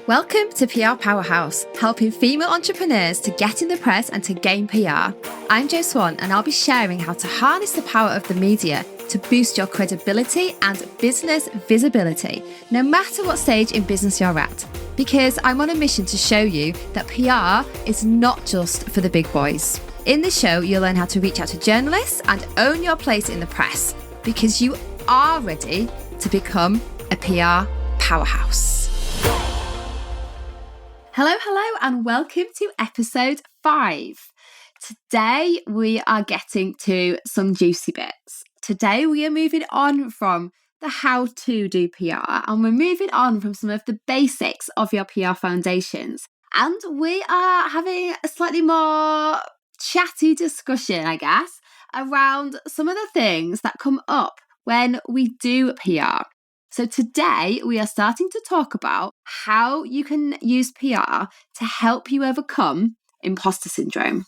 Welcome to PR Powerhouse, helping female entrepreneurs to get in the press and to gain PR. I'm Jo Swan, and I'll be sharing how to harness the power of the media to boost your credibility and business visibility, no matter what stage in business you're at. Because I'm on a mission to show you that PR is not just for the big boys. In this show, you'll learn how to reach out to journalists and own your place in the press, because you are ready to become a PR powerhouse. Hello, and welcome to episode 5. Today, we are getting to some juicy bits. Today, we are moving on from the how to do PR, and we're moving on from some of the basics of your PR foundations. And we are having a slightly more chatty discussion, I guess, around some of the things that come up when we do PR. So today we are starting to talk about how you can use PR to help you overcome imposter syndrome.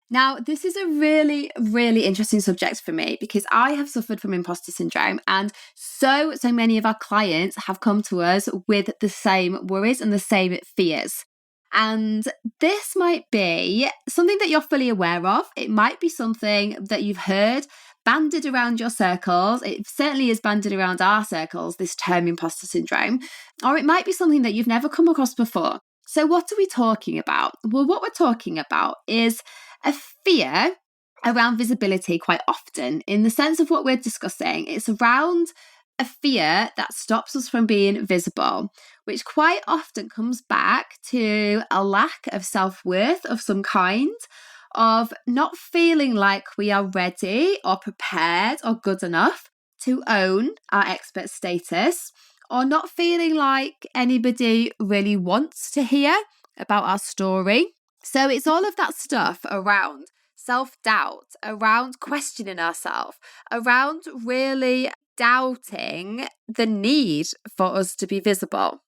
Now, this is a really, really interesting subject for me because I have suffered from imposter syndrome, and so many of our clients have come to us with the same worries and the same fears. And this might be something that you're fully aware of. It might be something that you've heard banded around your circles. It certainly is banded around our circles, this term imposter syndrome. Or it might be something that you've never come across before. So what are we talking about? Well, what we're talking about is a fear around visibility quite often. In the sense of what we're discussing, it's around a fear that stops us from being visible, which quite often comes back to a lack of self-worth of some kind, of not feeling like we are ready or prepared or good enough to own our expert status, or not feeling like anybody really wants to hear about our story. So it's all of that stuff around self-doubt, around questioning ourselves, around really doubting the need for us to be visible.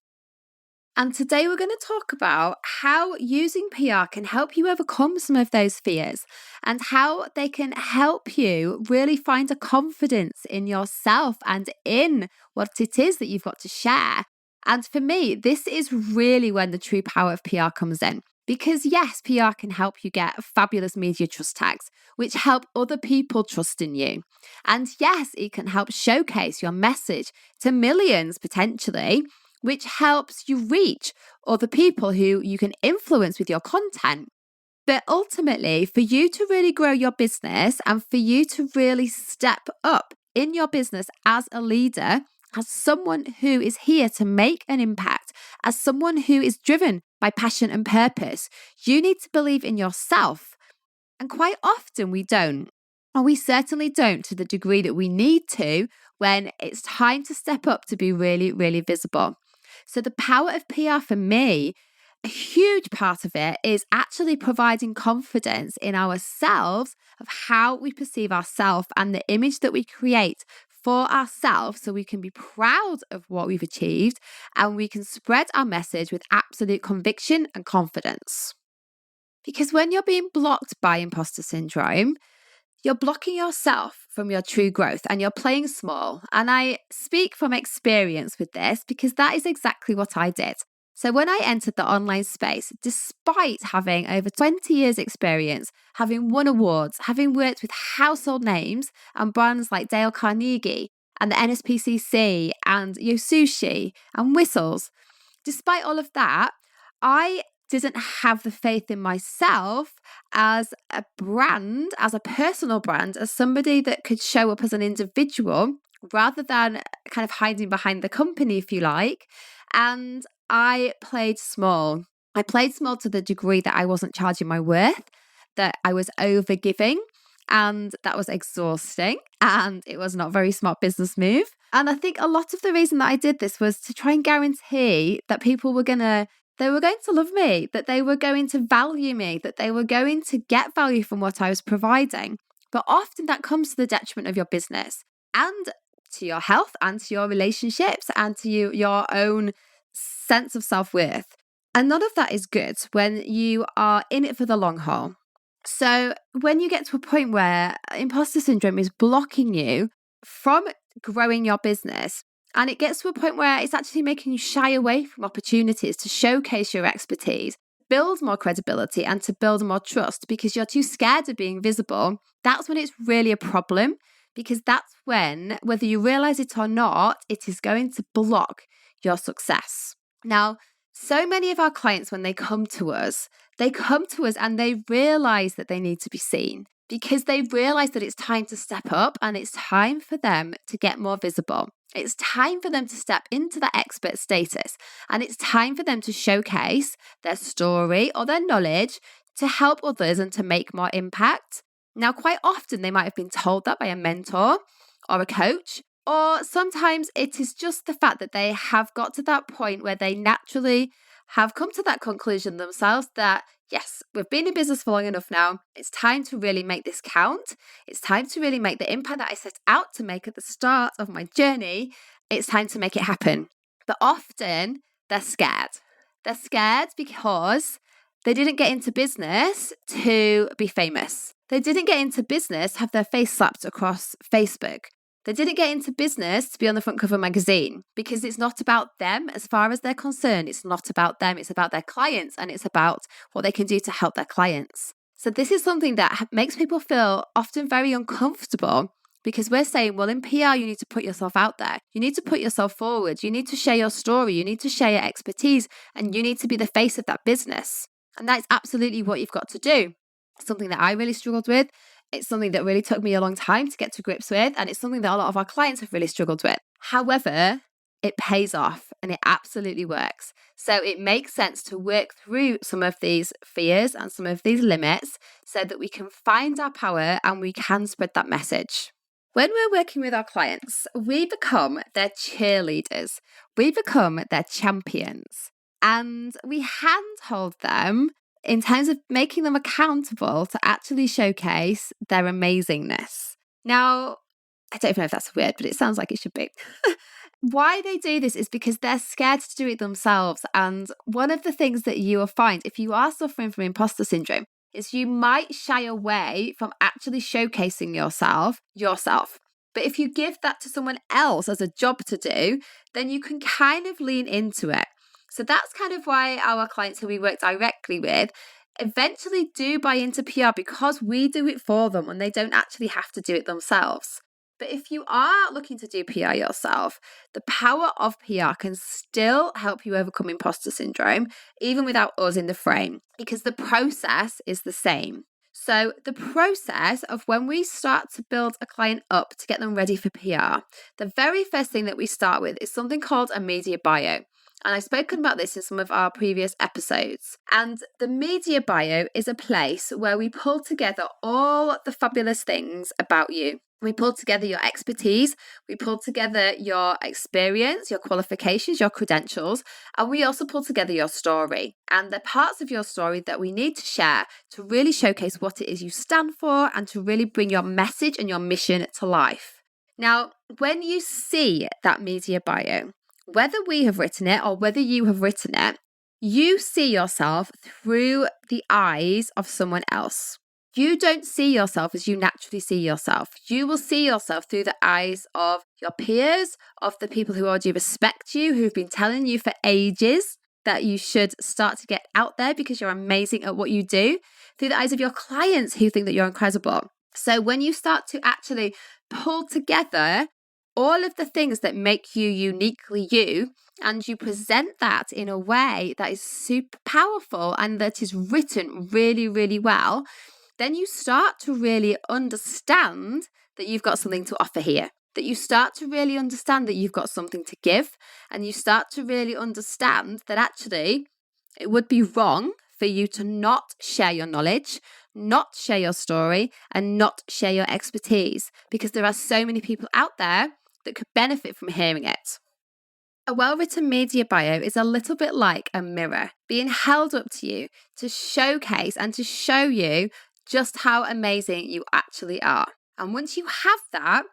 And today we're going to talk about how using PR can help you overcome some of those fears and how they can help you really find a confidence in yourself and in what it is that you've got to share. And for me, this is really when the true power of PR comes in. Because yes, PR can help you get fabulous media trust tags, which help other people trust in you. And yes, it can help showcase your message to millions potentially, which helps you reach other people who you can influence with your content. But ultimately, for you to really grow your business and for you to really step up in your business as a leader, as someone who is here to make an impact, as someone who is driven by passion and purpose, you need to believe in yourself. And quite often we don't. And we certainly don't to the degree that we need to when it's time to step up to be really, really visible. So the power of PR for me, a huge part of it is actually providing confidence in ourselves of how we perceive ourselves and the image that we create for ourselves, so we can be proud of what we've achieved and we can spread our message with absolute conviction and confidence. Because when you're being blocked by imposter syndrome, you're blocking yourself from your true growth and you're playing small. And I speak from experience with this because that is exactly what I did. So when I entered the online space, despite having over 20 years experience, having won awards, having worked with household names and brands like Dale Carnegie and the NSPCC and Yosushi and Whistles, despite all of that, I didn't have the faith in myself as a brand, as a personal brand, as somebody that could show up as an individual rather than kind of hiding behind the company, if you like. And I played small. I played small to the degree that I wasn't charging my worth, that I was overgiving, and that was exhausting, and it was not a very smart business move. And I think a lot of the reason that I did this was to try and guarantee that people were going to love me, that they were going to value me, that they were going to get value from what I was providing. But often that comes to the detriment of your business and to your health and to your relationships and to your own sense of self-worth. And none of that is good when you are in it for the long haul. So when you get to a point where imposter syndrome is blocking you from growing your business, And it gets to a point where it's actually making you shy away from opportunities to showcase your expertise, build more credibility, and to build more trust because you're too scared of being visible. That's when it's really a problem, because that's when, whether you realize it or not, it is going to block your success. Now, so many of our clients, when they come to us and they realize that they need to be seen because they realize that it's time to step up and it's time for them to get more visible. It's time for them to step into that expert status, and it's time for them to showcase their story or their knowledge to help others and to make more impact. Now, quite often they might have been told that by a mentor or a coach, or sometimes it is just the fact that they have got to that point where they naturally have come to that conclusion themselves that, yes, we've been in business for long enough now. It's time to really make this count. It's time to really make the impact that I set out to make at the start of my journey. It's time to make it happen. But often they're scared. They're scared because they didn't get into business to be famous. They didn't get into business, have their face slapped across Facebook. They didn't get into business to be on the front cover magazine, because it's not about them as far as they're concerned. It's not about them. It's about their clients, and it's about what they can do to help their clients. So this is something that makes people feel often very uncomfortable, because we're saying, well, in PR, you need to put yourself out there. You need to put yourself forward. You need to share your story. You need to share your expertise, and you need to be the face of that business. And that's absolutely what you've got to do. Something that I really struggled with. It's something that really took me a long time to get to grips with, and it's something that a lot of our clients have really struggled with. However, it pays off and it absolutely works. So it makes sense to work through some of these fears and some of these limits so that we can find our power and we can spread that message. When we're working with our clients, we become their cheerleaders. We become their champions. And we handhold them in terms of making them accountable to actually showcase their amazingness. Now, I don't know if that's a word, but it sounds like it should be. Why they do this is because they're scared to do it themselves. And one of the things that you will find if you are suffering from imposter syndrome is you might shy away from actually showcasing yourself. But if you give that to someone else as a job to do, then you can kind of lean into it. So that's kind of why our clients who we work directly with eventually do buy into PR, because we do it for them and they don't actually have to do it themselves. But if you are looking to do PR yourself, the power of PR can still help you overcome imposter syndrome, even without us in the frame, because the process is the same. So the process of when we start to build a client up to get them ready for PR, the very first thing that we start with is something called a media bio. And I've spoken about this in some of our previous episodes. And the media bio is a place where we pull together all the fabulous things about you. We pull together your expertise, we pull together your experience, your qualifications, your credentials, and we also pull together your story and the parts of your story that we need to share to really showcase what it is you stand for and to really bring your message and your mission to life. Now, when you see that media bio, whether we have written it or whether you have written it, you see yourself through the eyes of someone else. You don't see yourself as you naturally see yourself. You will see yourself through the eyes of your peers, of the people who already respect you, who've been telling you for ages that you should start to get out there because you're amazing at what you do, through the eyes of your clients who think that you're incredible. So when you start to actually pull together all of the things that make you uniquely you, and you present that in a way that is super powerful and that is written really, really well, then you start to really understand that you've got something to offer here, that you start to really understand that you've got something to give, and you start to really understand that actually it would be wrong for you to not share your knowledge, not share your story, and not share your expertise, because there are so many people out there that could benefit from hearing it. A well-written media bio is a little bit like a mirror being held up to you to showcase and to show you just how amazing you actually are. And once you have that,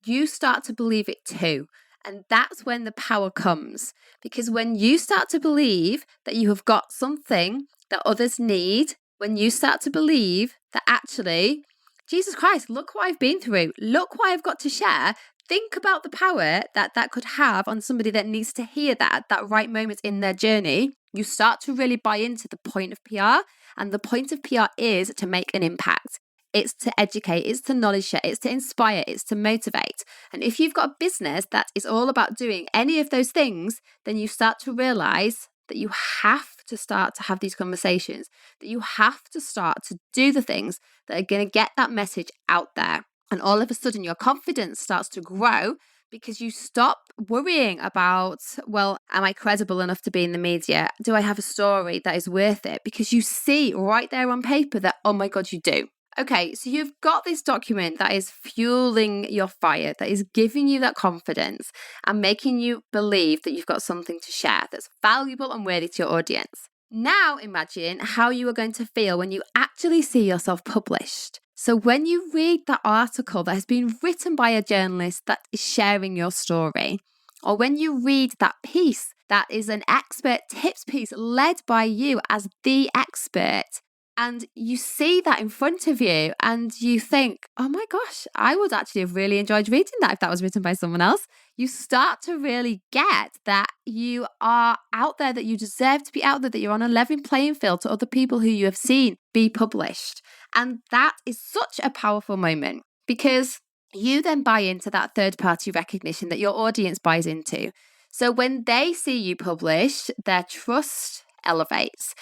you start to believe it too. And that's when the power comes. Because when you start to believe that you have got something that others need, when you start to believe that actually, Jesus Christ, look what I've been through, look what I've got to share, think about the power that that could have on somebody that needs to hear that at that right moment in their journey. You start to really buy into the point of PR, and the point of PR is to make an impact. It's to educate, it's to knowledge share, it's to inspire, it's to motivate. And if you've got a business that is all about doing any of those things, then you start to realize that you have to start to have these conversations, that you have to start to do the things that are going to get that message out there. And all of a sudden, your confidence starts to grow because you stop worrying about, well, am I credible enough to be in the media? Do I have a story that is worth it? Because you see right there on paper that, oh my God, you do. Okay, so you've got this document that is fueling your fire, that is giving you that confidence and making you believe that you've got something to share that's valuable and worthy to your audience. Now imagine how you are going to feel when you actually see yourself published. So when you read that article that has been written by a journalist that is sharing your story, or when you read that piece that is an expert tips piece led by you as the expert, and you see that in front of you and you think, oh my gosh, I would actually have really enjoyed reading that if that was written by someone else. You start to really get that you are out there, that you deserve to be out there, that you're on a level playing field to other people who you have seen be published. And that is such a powerful moment because you then buy into that third-party recognition that your audience buys into. So when they see you publish, their trust elevates.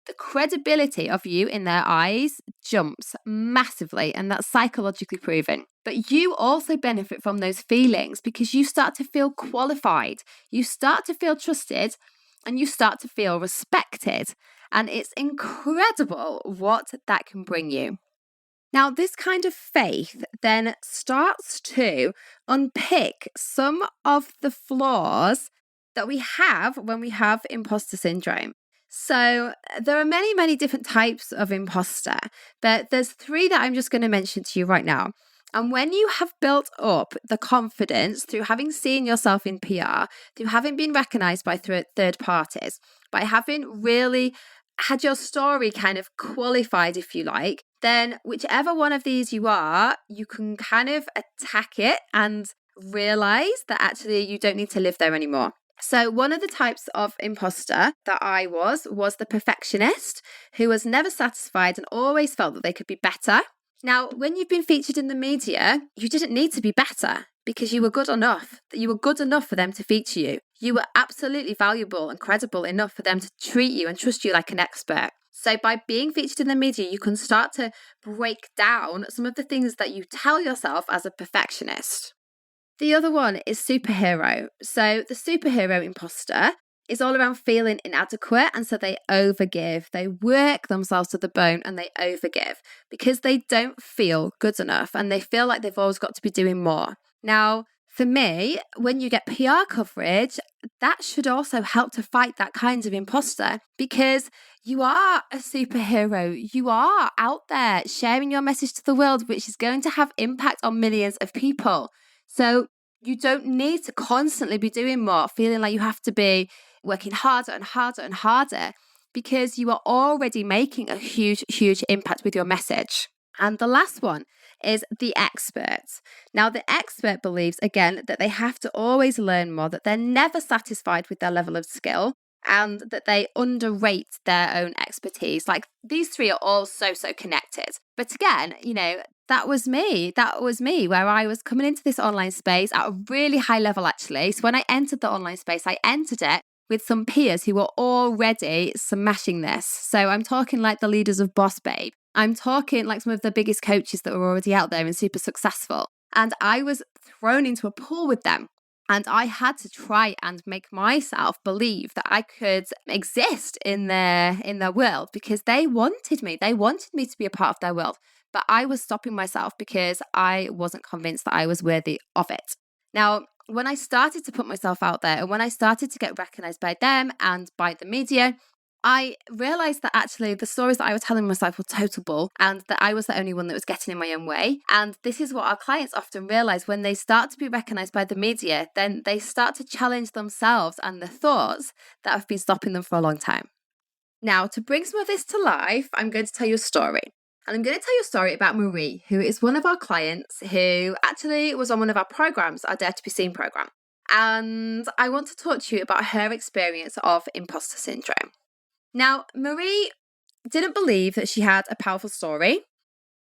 The credibility of you in their eyes jumps massively, and that's psychologically proven. But you also benefit from those feelings because you start to feel qualified, you start to feel trusted, and you start to feel respected. And it's incredible what that can bring you. Now, this kind of faith then starts to unpick some of the flaws that we have when we have imposter syndrome. So there are many, many different types of imposter, but there's 3 that I'm just going to mention to you right now. And when you have built up the confidence through having seen yourself in PR, through having been recognized by third parties, by having really had your story kind of qualified, if you like, then whichever one of these you are, you can kind of attack it and realize that actually you don't need to live there anymore. So one of the types of imposter that I was the perfectionist who was never satisfied and always felt that they could be better. Now, when you've been featured in the media, you didn't need to be better because you were good enough. You were good enough for them to feature you. You were absolutely valuable and credible enough for them to treat you and trust you like an expert. So by being featured in the media, you can start to break down some of the things that you tell yourself as a perfectionist. The other one is superhero. So the superhero imposter is all around feeling inadequate, and so they overgive. They work themselves to the bone and they overgive because they don't feel good enough and they feel like they've always got to be doing more. Now, for me, when you get PR coverage, that should also help to fight that kind of imposter because you are a superhero. You are out there sharing your message to the world, which is going to have impact on millions of people. So you don't need to constantly be doing more, feeling like you have to be working harder and harder and harder because you are already making a huge, huge impact with your message. And the last one is the expert. Now, the expert believes, again, that they have to always learn more, that they're never satisfied with their level of skill, and that they underrate their own expertise. Like these 3 are all so connected. But again, that was me. That was me where I was coming into this online space at a really high level, actually. So when I entered the online space, I entered it with some peers who were already smashing this. So I'm talking like the leaders of Boss Babe. I'm talking like some of the biggest coaches that were already out there and super successful. And I was thrown into a pool with them. And I had to try and make myself believe that I could exist in their world because they wanted me. They wanted me to be a part of their world. But I was stopping myself because I wasn't convinced that I was worthy of it. Now, when I started to put myself out there and when I started to get recognized by them and by the media, I realized that actually the stories that I was telling myself were total bull and that I was the only one that was getting in my own way. And this is what our clients often realize when they start to be recognized by the media, then they start to challenge themselves and the thoughts that have been stopping them for a long time. Now, to bring some of this to life, I'm going to tell you a story. And I'm going to tell you a story about Marie, who is one of our clients who actually was on one of our programs, our Dare to Be Seen program. And I want to talk to you about her experience of imposter syndrome. Now, Marie didn't believe that she had a powerful story.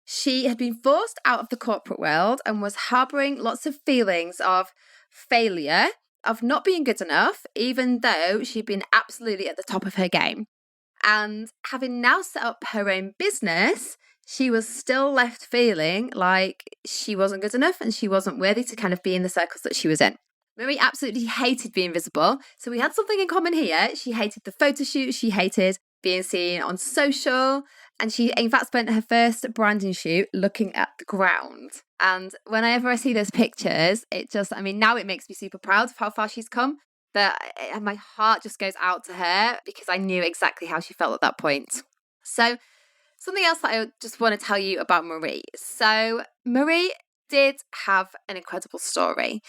She had been forced out of the corporate world and was harboring lots of feelings of failure, of not being good enough, even though she'd been absolutely at the top of her game. And having now set up her own business, she was still left feeling like she wasn't good enough and she wasn't worthy to kind of be in the circles that she was in. Marie absolutely hated being visible. So we had something in common here. She hated the photo shoot. She hated being seen on social. And she, in fact, spent her first branding shoot looking at the ground. And whenever I see those pictures, now it makes me super proud of how far she's come. But my heart just goes out to her because I knew exactly how she felt at that point. So something else that I just want to tell you about Marie. So Marie did have an incredible story.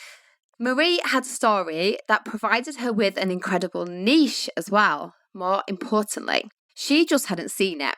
Marie had a story that provided her with an incredible niche as well. More importantly, she just hadn't seen it.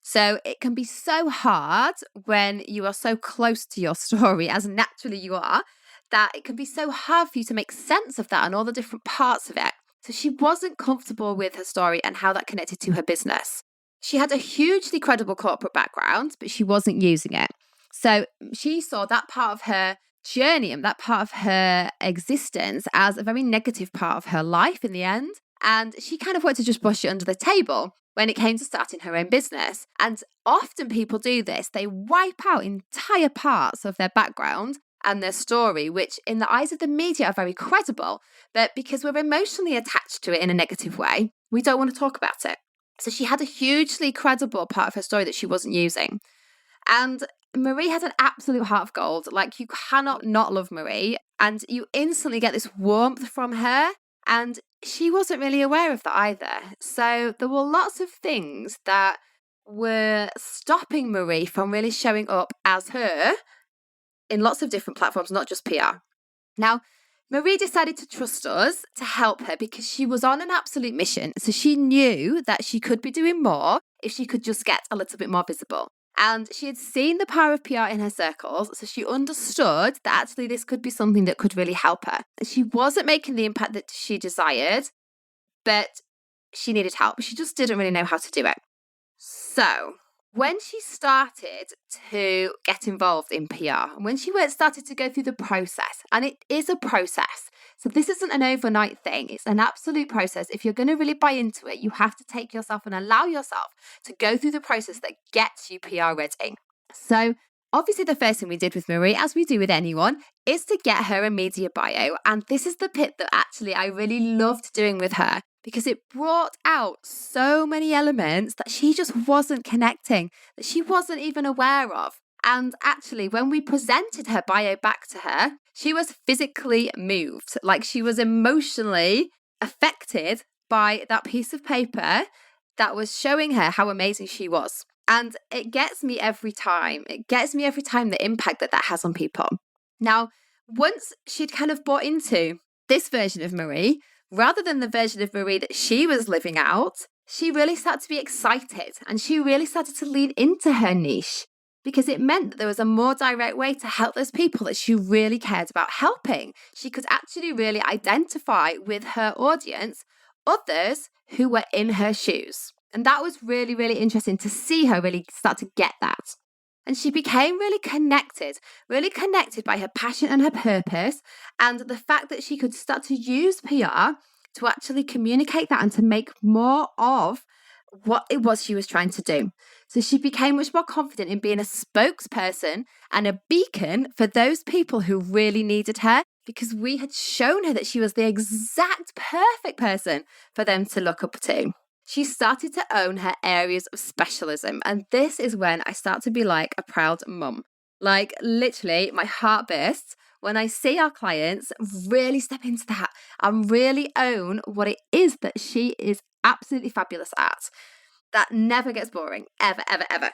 So it can be so hard when you are so close to your story, as naturally you are, that it can be so hard for you to make sense of that and all the different parts of it. So she wasn't comfortable with her story and how that connected to her business. She had a hugely credible corporate background, but she wasn't using it. So she saw that part of her journey and that part of her existence as a very negative part of her life in the end. And she kind of wanted to just brush it under the table when it came to starting her own business. And often people do this. They wipe out entire parts of their background and their story, which in the eyes of the media are very credible, but because we're emotionally attached to it in a negative way, we don't want to talk about it. So she had a hugely credible part of her story that she wasn't using. And Marie has an absolute heart of gold. Like, you cannot not love Marie, and you instantly get this warmth from her. And she wasn't really aware of that either. So there were lots of things that were stopping Marie from really showing up as her in lots of different platforms, not just PR. Now, Marie decided to trust us to help her because she was on an absolute mission. So she knew that she could be doing more if she could just get a little bit more visible. And she had seen the power of PR in her circles, so she understood that actually this could be something that could really help her. She wasn't making the impact that she desired, but she needed help. She just didn't really know how to do it. So when she started to get involved in PR, when she started to go through the process, and it is a process, so this isn't an overnight thing, it's an absolute process. If you're going to really buy into it, you have to take yourself and allow yourself to go through the process that gets you PR ready. So obviously the first thing we did with Marie, as we do with anyone, is to get her a media bio. And this is the bit that actually I really loved doing with her, because it brought out so many elements that she just wasn't connecting, that she wasn't even aware of. And actually, when we presented her bio back to her, she was physically moved, like she was emotionally affected by that piece of paper that was showing her how amazing she was. And it gets me every time. It gets me every time the impact that has on people. Now, once she'd kind of bought into this version of Marie, rather than the version of Marie that she was living out, she really started to be excited and she really started to lean into her niche, because it meant that there was a more direct way to help those people that she really cared about helping. She could actually really identify with her audience, others who were in her shoes. And that was really, really interesting to see her really start to get that. And she became really connected by her passion and her purpose, and the fact that she could start to use PR to actually communicate that and to make more of what it was she was trying to do. So she became much more confident in being a spokesperson and a beacon for those people who really needed her, because we had shown her that she was the exact perfect person for them to look up to. She started to own her areas of specialism, and this is when I start to be like a proud mum. Like, literally, my heart bursts when I see our clients really step into that and really own what it is that she is absolutely fabulous at. That never gets boring, ever, ever, ever.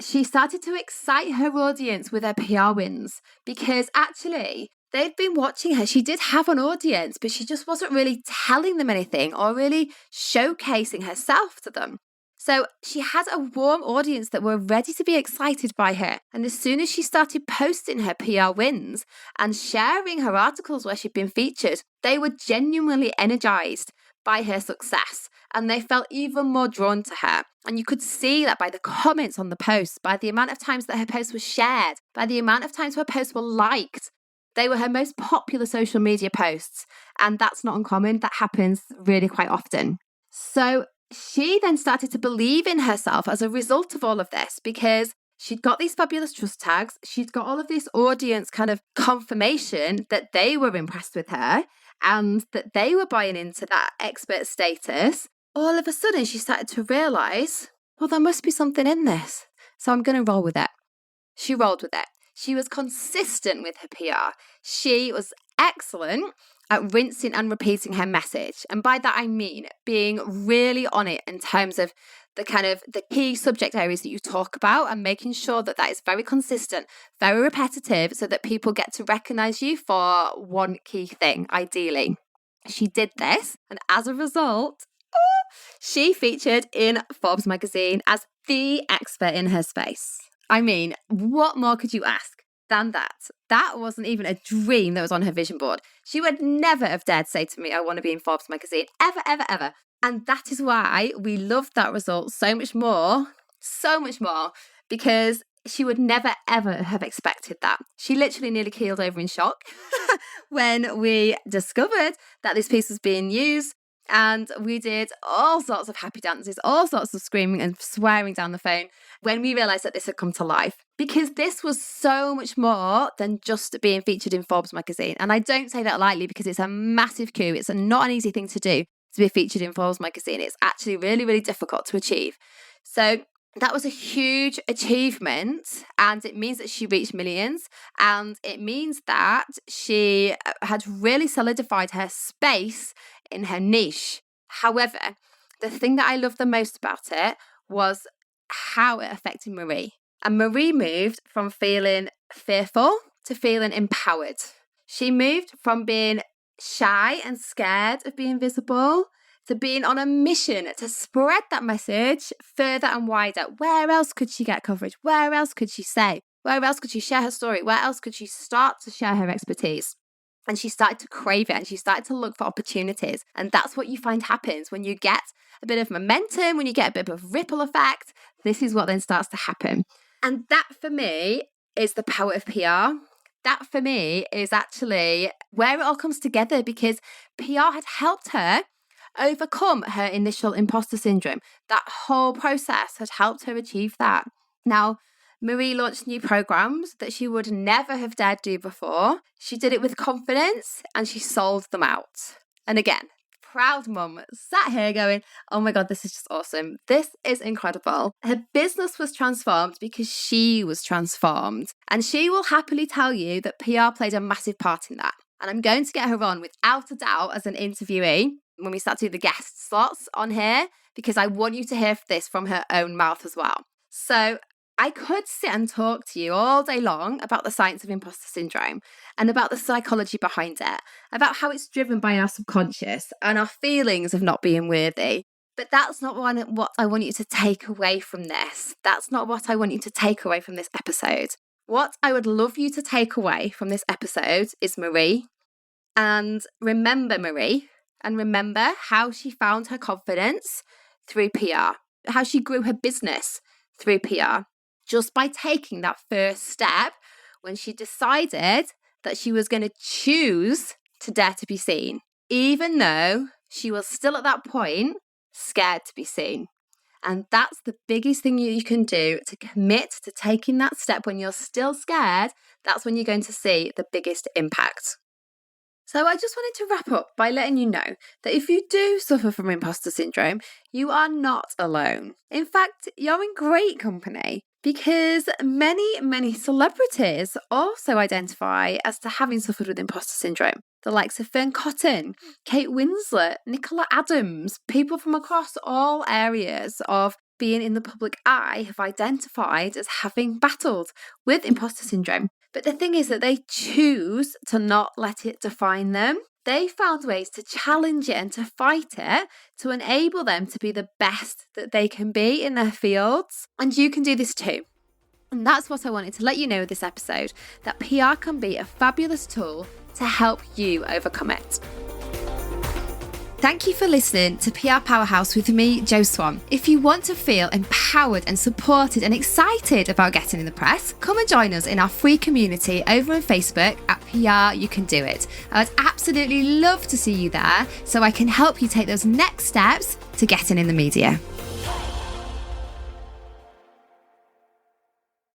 She started to excite her audience with her PR wins, because actually they'd been watching her. She did have an audience, but she just wasn't really telling them anything or really showcasing herself to them. So she had a warm audience that were ready to be excited by her. And as soon as she started posting her PR wins and sharing her articles where she'd been featured, they were genuinely energized by her success and they felt even more drawn to her. And you could see that by the comments on the posts, by the amount of times that her posts were shared, by the amount of times her posts were liked. They were her most popular social media posts. And that's not uncommon. That happens really quite often. So she then started to believe in herself as a result of all of this because she'd got these fabulous trust tags. She'd got all of this audience kind of confirmation that they were impressed with her and that they were buying into that expert status. All of a sudden, she started to realize, well, there must be something in this. So I'm going to roll with it. She rolled with it. She was consistent with her PR. She was excellent at rinsing and repeating her message. And by that, I mean being really on it in terms of the key subject areas that you talk about and making sure that that is very consistent, very repetitive so that people get to recognize you for one key thing, ideally. She did this. And as a result, she featured in Forbes magazine as the expert in her space. I mean, what more could you ask than that? That wasn't even a dream that was on her vision board. She would never have dared say to me, I want to be in Forbes magazine, ever, ever, ever. And that is why we loved that result so much more, because she would never, ever have expected that. She literally nearly keeled over in shock when we discovered that this piece was being used. And we did all sorts of happy dances, all sorts of screaming and swearing down the phone when we realised that this had come to life. Because this was so much more than just being featured in Forbes magazine. And I don't say that lightly because it's a massive coup. It's not an easy thing to do to be featured in Forbes magazine. It's actually really, really difficult to achieve. So that was a huge achievement, and it means that she reached millions, and it means that she had really solidified her space in her niche. However, the thing that I loved the most about it was how it affected Marie. And Marie moved from feeling fearful to feeling empowered. She moved from being shy and scared of being visible to being on a mission to spread that message further and wider. Where else could she get coverage? Where else could she say? Where else could she share her story? Where else could she start to share her expertise? And she started to crave it and she started to look for opportunities. And that's what you find happens when you get a bit of momentum, when you get a bit of ripple effect. This is what then starts to happen. And that for me is the power of PR. That for me is actually where it all comes together, because PR had helped her overcome her initial imposter syndrome. That whole process had helped her achieve that. Now, Marie launched new programs that she would never have dared do before. She did it with confidence and she sold them out. And again, proud mum sat here going, oh my God, this is just awesome. This is incredible. Her business was transformed because she was transformed. And she will happily tell you that PR played a massive part in that. And I'm going to get her on without a doubt as an interviewee when we start to do the guest slots on here, because I want you to hear this from her own mouth as well. So I could sit and talk to you all day long about the science of imposter syndrome and about the psychology behind it, about how it's driven by our subconscious and our feelings of not being worthy. But that's not what I want you to take away from this. That's not what I want you to take away from this episode. What I would love you to take away from this episode is Marie. And remember Marie, and remember how she found her confidence through PR, how she grew her business through PR, just by taking that first step when she decided that she was going to choose to dare to be seen, even though she was still at that point scared to be seen. And that's the biggest thing you can do, to commit to taking that step when you're still scared. That's when you're going to see the biggest impact. So I just wanted to wrap up by letting you know that if you do suffer from imposter syndrome, you are not alone. In fact, you're in great company, because many celebrities also identify as to having suffered with imposter syndrome. The likes of Fern Cotton, Kate Winslet, Nicola Adams, people from across all areas of being in the public eye have identified as having battled with imposter syndrome. But the thing is that they choose to not let it define them. They found ways to challenge it and to fight it to enable them to be the best that they can be in their fields. And you can do this too. And that's what I wanted to let you know with this episode, that PR can be a fabulous tool to help you overcome it. Thank you for listening to PR Powerhouse with me, Jo Swan. If you want to feel empowered and supported and excited about getting in the press, come and join us in our free community over on Facebook at PR You Can Do It. I would absolutely love to see you there so I can help you take those next steps to getting in the media.